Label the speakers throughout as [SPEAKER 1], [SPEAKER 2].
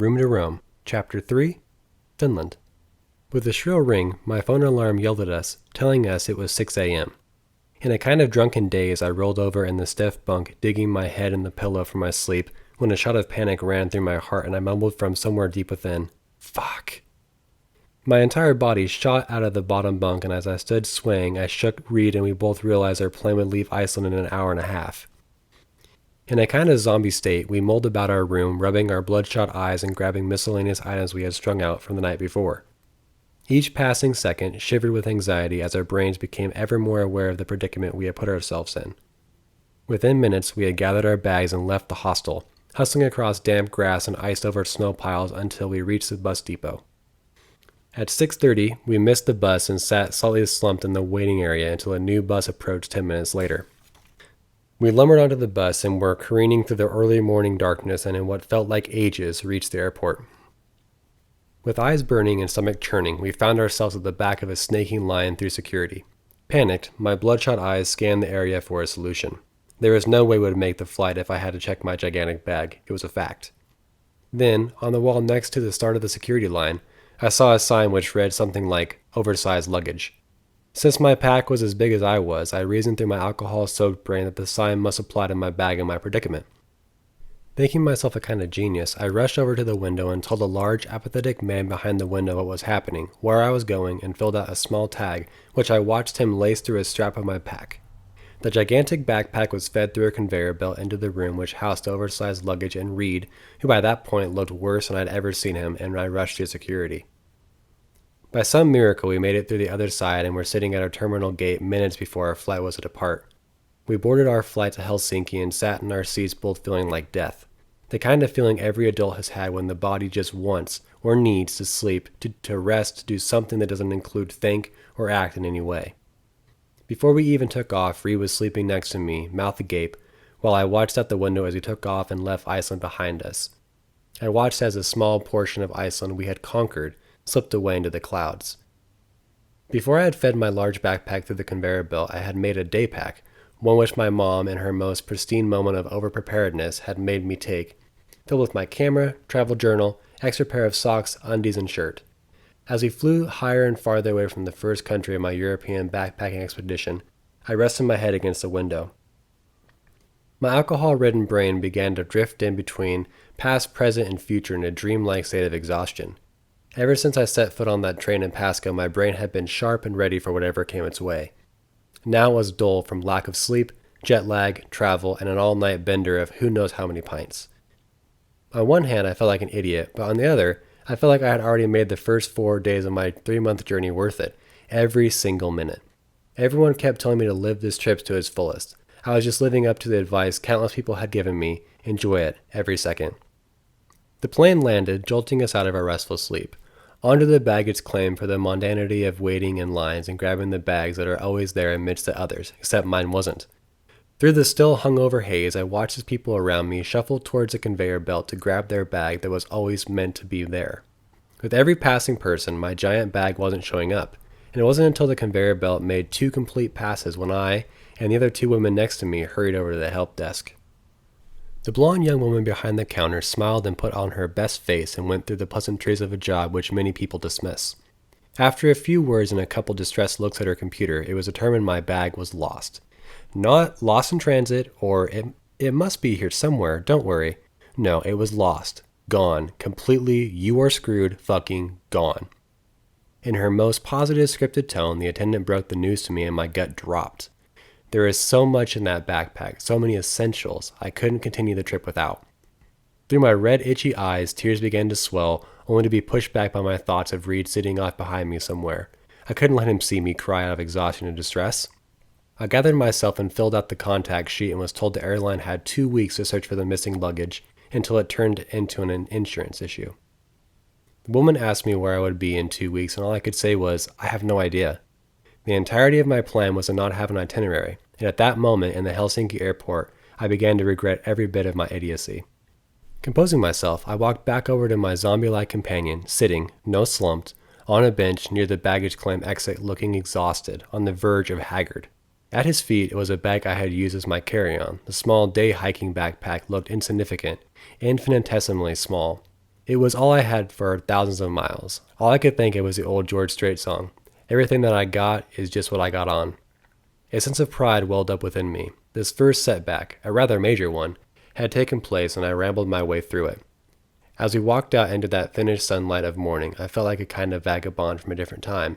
[SPEAKER 1] Room to Roam, Chapter 3, Finland. With a shrill ring, my phone alarm yelled at us, telling us it was 6 a.m. In a kind of drunken daze, I rolled over in the stiff bunk, digging my head in the pillow for my sleep, when a shot of panic ran through my heart and I mumbled from somewhere deep within, "Fuck." My entire body shot out of the bottom bunk, and as I stood swaying, I shook Reed and we both realized our plane would leave Iceland in an hour and a half. In a kind of zombie state, we mulled about our room, rubbing our bloodshot eyes and grabbing miscellaneous items we had strung out from the night before. Each passing second shivered with anxiety as our brains became ever more aware of the predicament we had put ourselves in. Within minutes, we had gathered our bags and left the hostel, hustling across damp grass and iced-over snow piles until we reached the bus depot. At 6:30, we missed the bus and sat slightly slumped in the waiting area until a new bus approached 10 minutes later. We lumbered onto the bus and were careening through the early morning darkness and in what felt like ages reached the airport. With eyes burning and stomach churning, we found ourselves at the back of a snaking line through security. Panicked, my bloodshot eyes scanned the area for a solution. There was no way we would make the flight if I had to check my gigantic bag. It was a fact. Then, on the wall next to the start of the security line, I saw a sign which read something like, "Oversized luggage." Since my pack was as big as I reasoned through my alcohol-soaked brain that the sign must apply to my bag and my predicament. Thinking myself a kind of genius, I rushed over to the window and told a large, apathetic man behind the window what was happening, where I was going, and filled out a small tag, which I watched him lace through a strap of my pack. The gigantic backpack was fed through a conveyor belt into the room which housed the oversized luggage and Reed, who by that point looked worse than I'd ever seen him, and I rushed to security. By some miracle, we made it through the other side and were sitting at our terminal gate minutes before our flight was to depart. We boarded our flight to Helsinki and sat in our seats both feeling like death. The kind of feeling every adult has had when the body just wants, or needs, to sleep, to rest, to do something that doesn't include think or act in any way. Before we even took off, Reed was sleeping next to me, mouth agape, while I watched out the window as we took off and left Iceland behind us. I watched as a small portion of Iceland we had conquered slipped away into the clouds. Before I had fed my large backpack through the conveyor belt, I had made a day pack, one which my mom, in her most pristine moment of over-preparedness, had made me take, filled with my camera, travel journal, extra pair of socks, undies, and shirt. As we flew higher and farther away from the first country of my European backpacking expedition, I rested my head against the window. My alcohol-ridden brain began to drift in between past, present, and future in a dreamlike state of exhaustion. Ever since I set foot on that train in Pasco, my brain had been sharp and ready for whatever came its way. Now it was dull from lack of sleep, jet lag, travel, and an all-night bender of who knows how many pints. On one hand, I felt like an idiot, but on the other, I felt like I had already made the first 4 days of my 3-month journey worth it, every single minute. Everyone kept telling me to live this trip to its fullest. I was just living up to the advice countless people had given me, enjoy it, every second. The plane landed, jolting us out of our restful sleep, onto the baggage claim for the mundanity of waiting in lines and grabbing the bags that are always there amidst the others, except mine wasn't. Through the still hungover haze, I watched as people around me shuffled towards the conveyor belt to grab their bag that was always meant to be there. With every passing person, my giant bag wasn't showing up, and it wasn't until the conveyor belt made 2 complete passes when I and the other 2 women next to me hurried over to the help desk. The blonde young woman behind the counter smiled and put on her best face and went through the pleasantries of a job which many people dismiss. After a few words and a couple distressed looks at her computer, it was determined my bag was lost. Not lost in transit, or it must be here somewhere, don't worry. No, it was lost. Gone. Completely, you are screwed, fucking gone. In her most positive scripted tone, the attendant broke the news to me and my gut dropped. There is so much in that backpack, so many essentials, I couldn't continue the trip without. Through my red, itchy eyes, tears began to swell, only to be pushed back by my thoughts of Reed sitting off behind me somewhere. I couldn't let him see me cry out of exhaustion and distress. I gathered myself and filled out the contact sheet and was told the airline had 2 weeks to search for the missing luggage until it turned into an insurance issue. The woman asked me where I would be in 2 weeks, and all I could say was, I have no idea. The entirety of my plan was to not have an itinerary, and at that moment in the Helsinki airport, I began to regret every bit of my idiocy. Composing myself, I walked back over to my zombie-like companion, sitting, no slumped, on a bench near the baggage claim exit looking exhausted, on the verge of haggard. At his feet, it was a bag I had used as my carry-on. The small day hiking backpack looked insignificant, infinitesimally small. It was all I had for thousands of miles. All I could think of was the old George Strait song. Everything that I got is just what I got on. A sense of pride welled up within me. This first setback, a rather major one, had taken place and I rambled my way through it. As we walked out into that finished sunlight of morning, I felt like a kind of vagabond from a different time.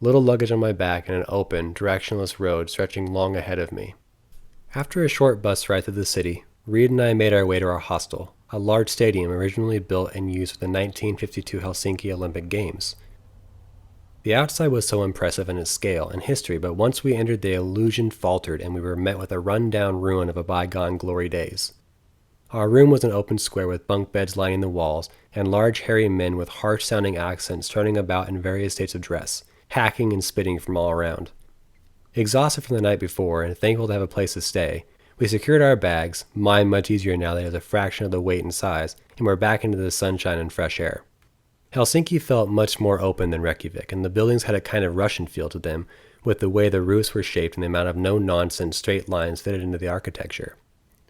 [SPEAKER 1] Little luggage on my back and an open, directionless road stretching long ahead of me. After a short bus ride through the city, Reed and I made our way to our hostel, a large stadium originally built and used for the 1952 Helsinki Olympic Games. The outside was so impressive in its scale and history, but once we entered the illusion faltered and we were met with a run-down ruin of a bygone glory days. Our room was an open square with bunk beds lining the walls, and large hairy men with harsh-sounding accents turning about in various states of dress, hacking and spitting from all around. Exhausted from the night before and thankful to have a place to stay, we secured our bags, mine much easier now that it was a fraction of the weight and size, and were back into the sunshine and fresh air. Helsinki felt much more open than Reykjavik, and the buildings had a kind of Russian feel to them, with the way the roofs were shaped and the amount of no-nonsense straight lines fitted into the architecture.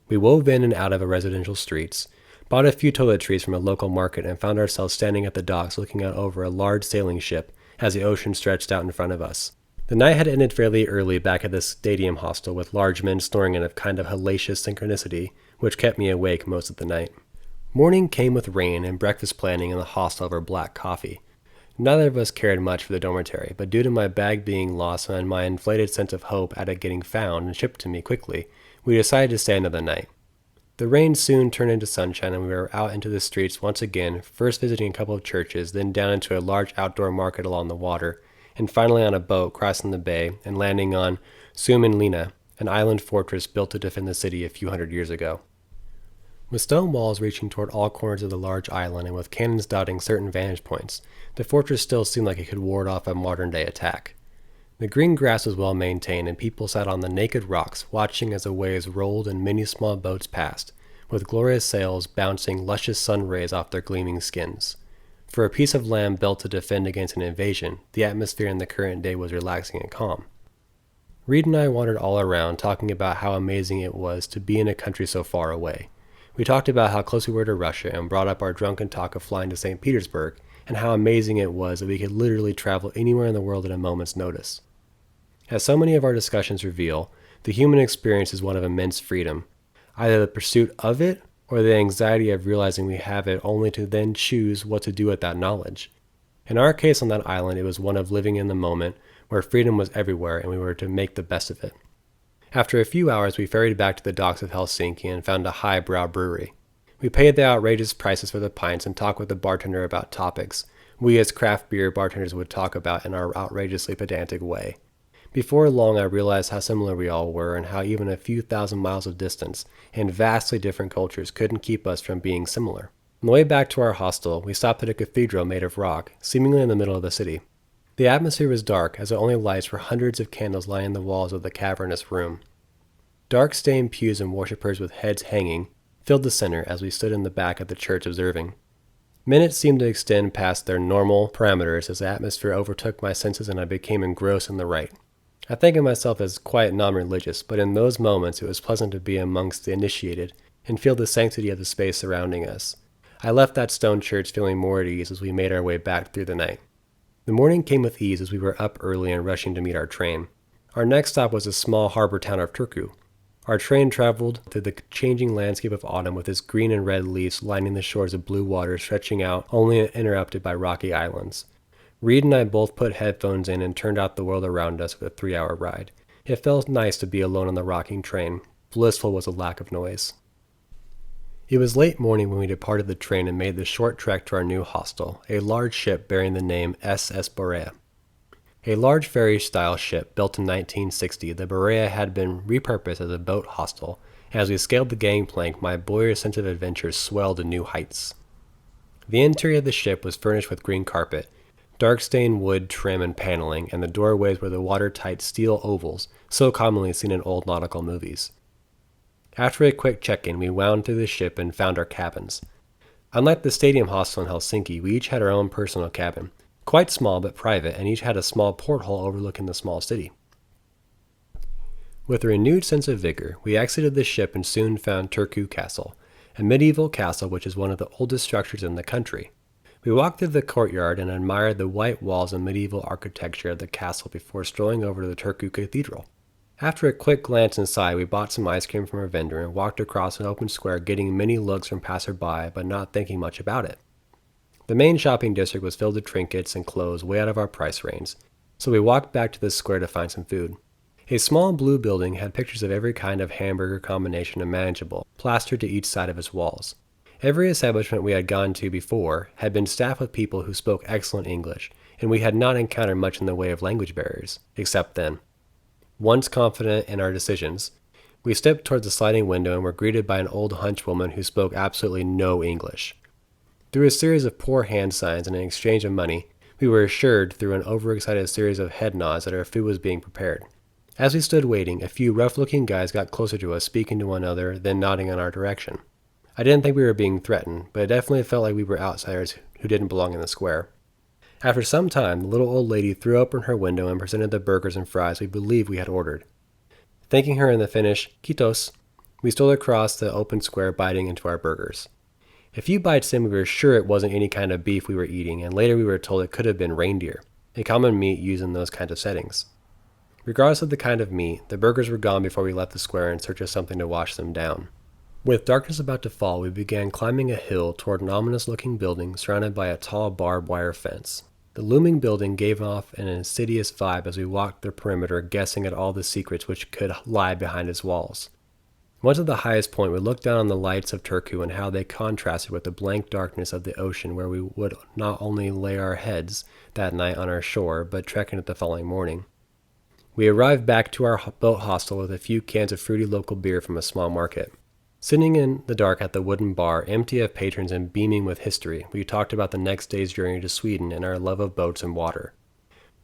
[SPEAKER 1] We wove in and out of residential streets, bought a few toiletries from a local market, and found ourselves standing at the docks looking out over a large sailing ship as the ocean stretched out in front of us. The night had ended fairly early back at the stadium hostel, with large men snoring in a kind of hellacious synchronicity, which kept me awake most of the night. Morning came with rain and breakfast planning in the hostel over black coffee. Neither of us cared much for the dormitory, but due to my bag being lost and my inflated sense of hope at it getting found and shipped to me quickly, we decided to stay another night. The rain soon turned into sunshine and we were out into the streets once again, first visiting a couple of churches, then down into a large outdoor market along the water, and finally on a boat crossing the bay and landing on Suomenlinna, an island fortress built to defend the city a few hundred years ago. With stone walls reaching toward all corners of the large island and with cannons dotting certain vantage points, the fortress still seemed like it could ward off a modern-day attack. The green grass was well maintained, and people sat on the naked rocks, watching as the waves rolled and many small boats passed, with glorious sails bouncing luscious sun rays off their gleaming skins. For a piece of land built to defend against an invasion, the atmosphere in the current day was relaxing and calm. Reed and I wandered all around, talking about how amazing it was to be in a country so far away. We talked about how close we were to Russia and brought up our drunken talk of flying to St. Petersburg, and how amazing it was that we could literally travel anywhere in the world at a moment's notice. As so many of our discussions reveal, the human experience is one of immense freedom, either the pursuit of it or the anxiety of realizing we have it only to then choose what to do with that knowledge. In our case on that island, it was one of living in the moment, where freedom was everywhere and we were to make the best of it. After a few hours, we ferried back to the docks of Helsinki and found a highbrow brewery. We paid the outrageous prices for the pints and talked with the bartender about topics we as craft beer bartenders would talk about in our outrageously pedantic way. Before long, I realized how similar we all were and how even a few thousand miles of distance and vastly different cultures couldn't keep us from being similar. On the way back to our hostel, we stopped at a cathedral made of rock, seemingly in the middle of the city. The atmosphere was dark, as the only lights were hundreds of candles lining the walls of the cavernous room. Dark stained pews and worshippers with heads hanging filled the center as we stood in the back of the church observing. Minutes seemed to extend past their normal parameters as the atmosphere overtook my senses and I became engrossed in the rite. I think of myself as quite non-religious, but in those moments it was pleasant to be amongst the initiated and feel the sanctity of the space surrounding us. I left that stone church feeling more at ease as we made our way back through the night. The morning came with ease as we were up early and rushing to meet our train. Our next stop was the small harbor town of Turku. Our train traveled through the changing landscape of autumn with its green and red leaves lining the shores of blue water stretching out only interrupted by rocky islands. Reed and I both put headphones in and turned out the world around us with a 3-hour ride. It felt nice to be alone on the rocking train. Blissful was the lack of noise. It was late morning when we departed the train and made the short trek to our new hostel, a large ship bearing the name SS Borea. A large ferry-style ship built in 1960, the Borea had been repurposed as a boat hostel, and as we scaled the gangplank, my boyish sense of adventure swelled to new heights. The interior of the ship was furnished with green carpet, dark-stained wood trim and paneling, and the doorways were the watertight steel ovals so commonly seen in old nautical movies. After a quick check-in, we wound through the ship and found our cabins. Unlike the stadium hostel in Helsinki, we each had our own personal cabin, quite small but private, and each had a small porthole overlooking the small city. With a renewed sense of vigor, we exited the ship and soon found Turku Castle, a medieval castle which is one of the oldest structures in the country. We walked through the courtyard and admired the white walls and medieval architecture of the castle before strolling over to the Turku Cathedral. After a quick glance inside, we bought some ice cream from a vendor and walked across an open square, getting many looks from passerby but not thinking much about it. The main shopping district was filled with trinkets and clothes way out of our price range, so we walked back to the square to find some food. A small blue building had pictures of every kind of hamburger combination imaginable, plastered to each side of its walls. Every establishment we had gone to before had been staffed with people who spoke excellent English, and we had not encountered much in the way of language barriers, except then. Once confident in our decisions, we stepped towards the sliding window and were greeted by an old hunchwoman who spoke absolutely no English. Through a series of poor hand signs and an exchange of money, we were assured through an overexcited series of head nods that our food was being prepared. As we stood waiting, a few rough-looking guys got closer to us, speaking to one another, then nodding in our direction. I didn't think we were being threatened, but it definitely felt like we were outsiders who didn't belong in the square. After some time, the little old lady threw open her window and presented the burgers and fries we believed we had ordered. Thanking her in the Finnish, "Kiitos," we strolled across the open square biting into our burgers. A few bites in, we were sure it wasn't any kind of beef we were eating, and later we were told it could have been reindeer, a common meat used in those kinds of settings. Regardless of the kind of meat, the burgers were gone before we left the square in search of something to wash them down. With darkness about to fall, we began climbing a hill toward an ominous-looking building surrounded by a tall barbed wire fence. The looming building gave off an insidious vibe as we walked the perimeter, guessing at all the secrets which could lie behind its walls. Once at the highest point, we looked down on the lights of Turku and how they contrasted with the blank darkness of the ocean, where we would not only lay our heads that night on our shore, but trek into the following morning. We arrived back to our boat hostel with a few cans of fruity local beer from a small market. Sitting in the dark at the wooden bar, empty of patrons and beaming with history, we talked about the next day's journey to Sweden and our love of boats and water.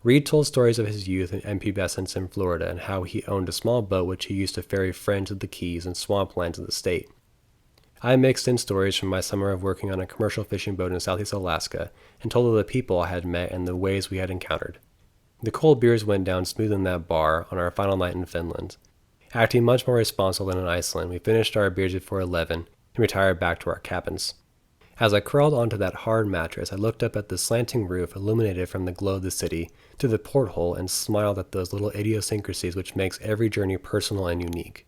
[SPEAKER 1] Reed told stories of his youth and pubescence in Florida and how he owned a small boat which he used to ferry friends of the Keys and swamplands of the state. I mixed in stories from my summer of working on a commercial fishing boat in southeast Alaska and told of the people I had met and the ways we had encountered. The cold beers went down smooth in that bar on our final night in Finland. Acting much more responsible than in Iceland, we finished our beers before 11 and retired back to our cabins. As I crawled onto that hard mattress, I looked up at the slanting roof illuminated from the glow of the city through the porthole and smiled at those little idiosyncrasies which makes every journey personal and unique.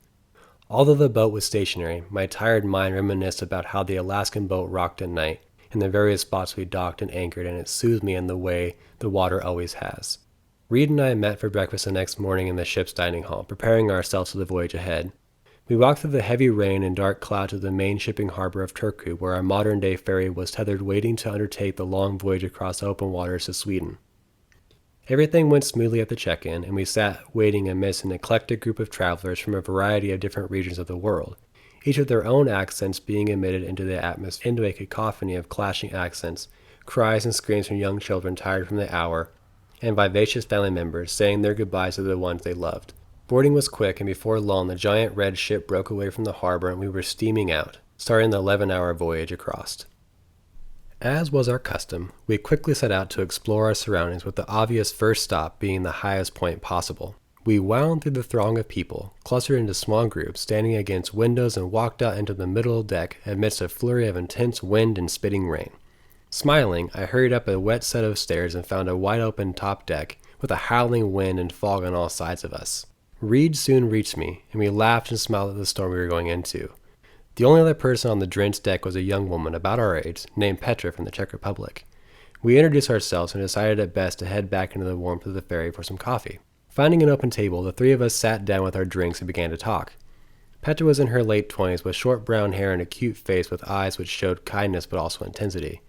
[SPEAKER 1] Although the boat was stationary, my tired mind reminisced about how the Alaskan boat rocked at night in the various spots we docked and anchored, and it soothed me in the way the water always has. Reed and I met for breakfast the next morning in the ship's dining hall, preparing ourselves for the voyage ahead. We walked through the heavy rain and dark clouds of the main shipping harbor of Turku, where our modern-day ferry was tethered waiting to undertake the long voyage across open waters to Sweden. Everything went smoothly at the check-in, and we sat waiting amidst an eclectic group of travelers from a variety of different regions of the world, each with their own accents being emitted into the atmosphere into a cacophony of clashing accents, cries and screams from young children tired from the hour, and vivacious family members saying their goodbyes to the ones they loved. Boarding was quick, and before long the giant red ship broke away from the harbor and we were steaming out, starting the 11-hour voyage across. As was our custom, we quickly set out to explore our surroundings, with the obvious first stop being the highest point possible. We wound through the throng of people, clustered into small groups, standing against windows, and walked out into the middle deck amidst a flurry of intense wind and spitting rain. Smiling, I hurried up a wet set of stairs and found a wide-open top deck with a howling wind and fog on all sides of us. Reed soon reached me, and we laughed and smiled at the storm we were going into. The only other person on the drenched deck was a young woman about our age, named Petra from the Czech Republic. We introduced ourselves and decided at best to head back into the warmth of the ferry for some coffee. Finding an open table, the three of us sat down with our drinks and began to talk. Petra was in her late 20s with short brown hair and a cute face with eyes which showed kindness but also intensity.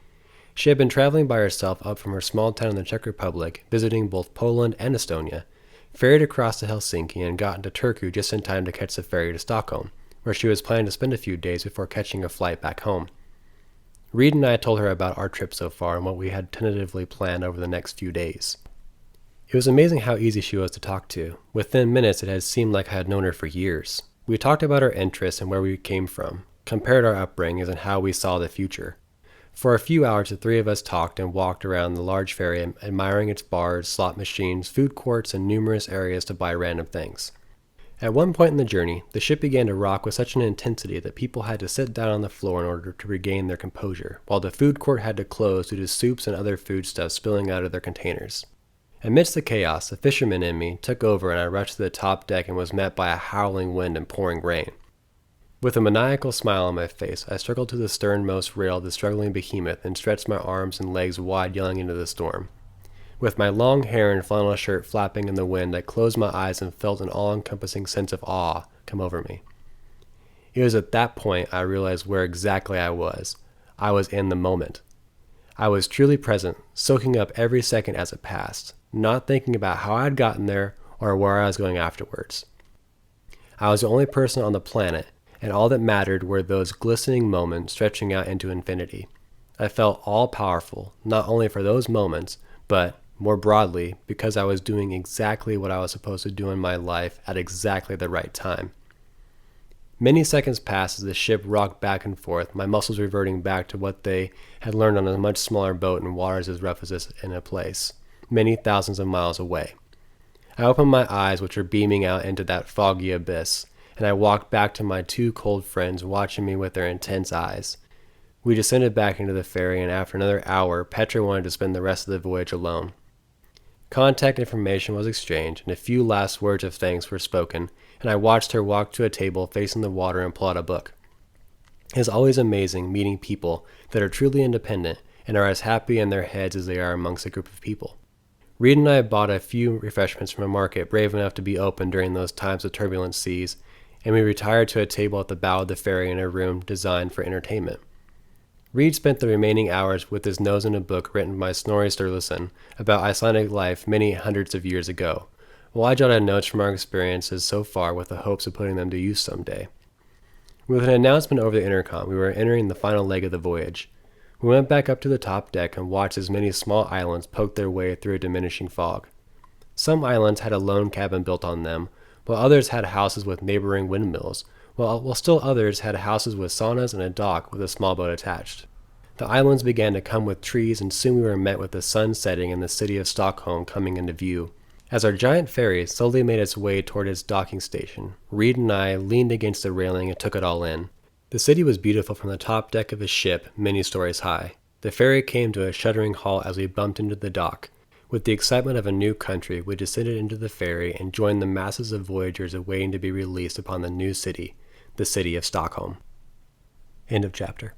[SPEAKER 1] She had been traveling by herself up from her small town in the Czech Republic, visiting both Poland and Estonia, ferried across to Helsinki, and got into Turku just in time to catch the ferry to Stockholm, where she was planning to spend a few days before catching a flight back home. Reed and I told her about our trip so far and what we had tentatively planned over the next few days. It was amazing how easy she was to talk to. Within minutes, it had seemed like I had known her for years. We talked about our interests and where we came from, compared our upbringings and how we saw the future. For a few hours, the three of us talked and walked around the large ferry, admiring its bars, slot machines, food courts, and numerous areas to buy random things. At one point in the journey, the ship began to rock with such an intensity that people had to sit down on the floor in order to regain their composure, while the food court had to close due to soups and other foodstuffs spilling out of their containers. Amidst the chaos, the fisherman in me took over and I rushed to the top deck and was met by a howling wind and pouring rain. With a maniacal smile on my face, I struggled to the sternmost rail of the struggling behemoth and stretched my arms and legs wide, yelling into the storm. With my long hair and flannel shirt flapping in the wind, I closed my eyes and felt an all-encompassing sense of awe come over me. It was at that point I realized where exactly I was. I was in the moment. I was truly present, soaking up every second as it passed, not thinking about how I had gotten there or where I was going afterwards. I was the only person on the planet, and all that mattered were those glistening moments stretching out into infinity. I felt all-powerful, not only for those moments, but more broadly, because I was doing exactly what I was supposed to do in my life at exactly the right time. Many seconds passed as the ship rocked back and forth, my muscles reverting back to what they had learned on a much smaller boat in waters as rough as this in a place, many thousands of miles away. I opened my eyes, which were beaming out into that foggy abyss, and I walked back to my two cold friends watching me with their intense eyes. We descended back into the ferry, and after another hour, Petra wanted to spend the rest of the voyage alone. Contact information was exchanged, and a few last words of thanks were spoken, and I watched her walk to a table facing the water and pull out a book. It is always amazing meeting people that are truly independent and are as happy in their heads as they are amongst a group of people. Reed and I bought a few refreshments from a market brave enough to be open during those times of turbulent seas, and we retired to a table at the bow of the ferry in a room designed for entertainment. Reed spent the remaining hours with his nose in a book written by Snorri Sturluson about Icelandic life many hundreds of years ago, while I jotted notes from our experiences so far with the hopes of putting them to use someday. With an announcement over the intercom, we were entering the final leg of the voyage. We went back up to the top deck and watched as many small islands poke their way through a diminishing fog. Some islands had a lone cabin built on them, while others had houses with neighboring windmills, while still others had houses with saunas and a dock with a small boat attached. The islands began to come with trees, and soon we were met with the sun setting and the city of Stockholm coming into view. As our giant ferry slowly made its way toward its docking station, Reed and I leaned against the railing and took it all in. The city was beautiful from the top deck of a ship many stories high. The ferry came to a shuddering halt as we bumped into the dock. With the excitement of a new country, we descended into the ferry and joined the masses of voyagers awaiting to be released upon the new city, the city of Stockholm. End of chapter.